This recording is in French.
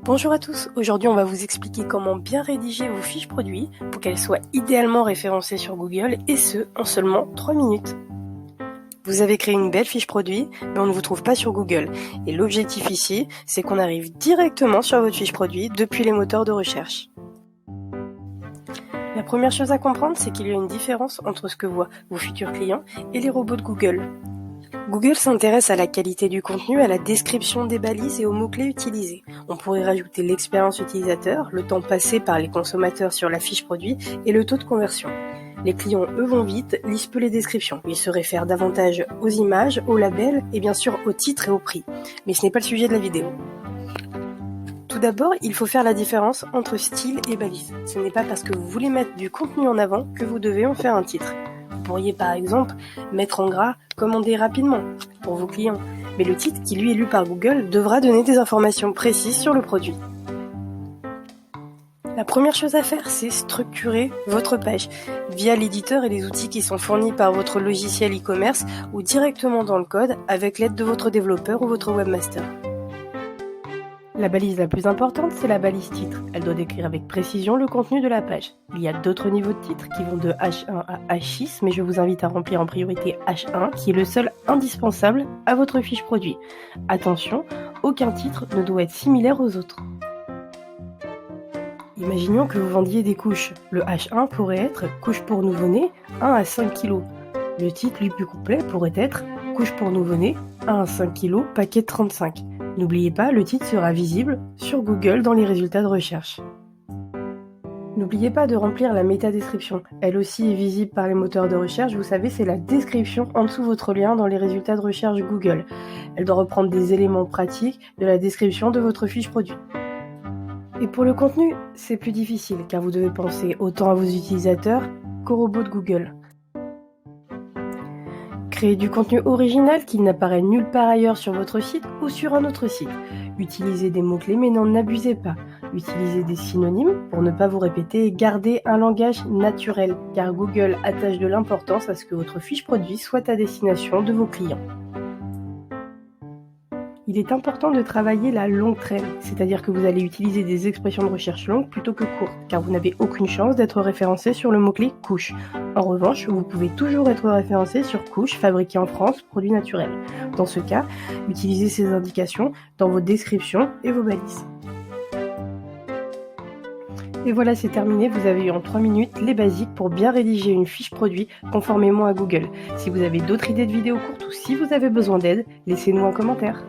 Bonjour à tous, aujourd'hui on va vous expliquer comment bien rédiger vos fiches produits pour qu'elles soient idéalement référencées sur Google et ce, en seulement 3 minutes. Vous avez créé une belle fiche produit, mais on ne vous trouve pas sur Google. Et l'objectif ici, c'est qu'on arrive directement sur votre fiche produit depuis les moteurs de recherche. La première chose à comprendre, c'est qu'il y a une différence entre ce que voient vos futurs clients et les robots de Google. Google s'intéresse à la qualité du contenu, à la description des balises et aux mots-clés utilisés. On pourrait rajouter l'expérience utilisateur, le temps passé par les consommateurs sur la fiche produit et le taux de conversion. Les clients, eux, vont vite, lisent peu les descriptions. Ils se réfèrent davantage aux images, aux labels et bien sûr au titre et au prix. Mais ce n'est pas le sujet de la vidéo. Tout d'abord, il faut faire la différence entre style et balise. Ce n'est pas parce que vous voulez mettre du contenu en avant que vous devez en faire un titre. Vous pourriez par exemple mettre en gras « Commander rapidement » pour vos clients, mais le titre qui lui est lu par Google devra donner des informations précises sur le produit. La première chose à faire, c'est structurer votre page via l'éditeur et les outils qui sont fournis par votre logiciel e-commerce ou directement dans le code avec l'aide de votre développeur ou votre webmaster. La balise la plus importante, c'est la balise titre. Elle doit décrire avec précision le contenu de la page. Il y a d'autres niveaux de titres qui vont de H1 à H6, mais je vous invite à remplir en priorité H1, qui est le seul indispensable à votre fiche produit. Attention, aucun titre ne doit être similaire aux autres. Imaginons que vous vendiez des couches. Le H1 pourrait être « Couches pour nouveau-né 1 à 5 kg ». Le titre le plus complet pourrait être « Couches pour nouveau-né 1 à 5 kg, paquet de 35 ». N'oubliez pas, le titre sera visible sur Google dans les résultats de recherche. N'oubliez pas de remplir la métadescription. Elle aussi est visible par les moteurs de recherche. Vous savez, c'est la description en dessous de votre lien dans les résultats de recherche Google. Elle doit reprendre des éléments pratiques de la description de votre fiche produit. Et pour le contenu, c'est plus difficile car vous devez penser autant à vos utilisateurs qu'aux robots de Google. Créez du contenu original qui n'apparaît nulle part ailleurs sur votre site ou sur un autre site. Utilisez des mots-clés mais n'en abusez pas. Utilisez des synonymes pour ne pas vous répéter et gardez un langage naturel car Google attache de l'importance à ce que votre fiche produit soit à destination de vos clients. Il est important de travailler la longue traîne, c'est-à-dire que vous allez utiliser des expressions de recherche longues plutôt que courtes, car vous n'avez aucune chance d'être référencé sur le mot-clé « couche ». En revanche, vous pouvez toujours être référencé sur « couche, fabriqué en France, produit naturel ». Dans ce cas, utilisez ces indications dans vos descriptions et vos balises. Et voilà, c'est terminé, vous avez eu en 3 minutes les basiques pour bien rédiger une fiche produit conformément à Google. Si vous avez d'autres idées de vidéos courtes ou si vous avez besoin d'aide, laissez-nous un commentaire.